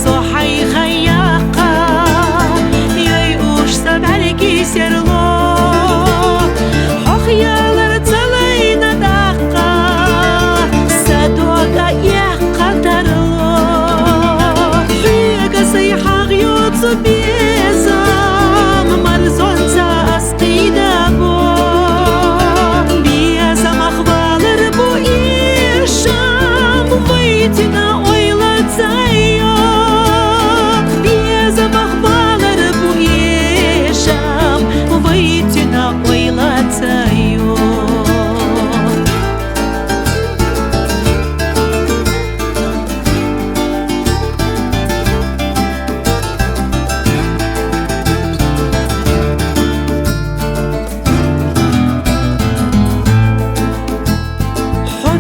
صحي خياقة يوش سبع الكيسر لو حخيال تلين داقة سدوغا يقدر لو حيق سيحا غيوت بيزام مرزون تاسقي دابو بيزام أخبال ربو إيشام ويتنا ويلا تايو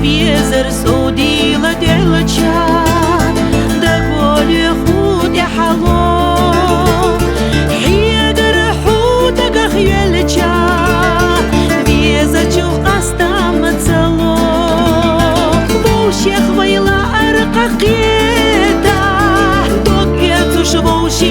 Везер судила делача, да голи худи хало, хигр хута гахьелча, везачу астам цало, бушех вайла арқақида, докетуш буши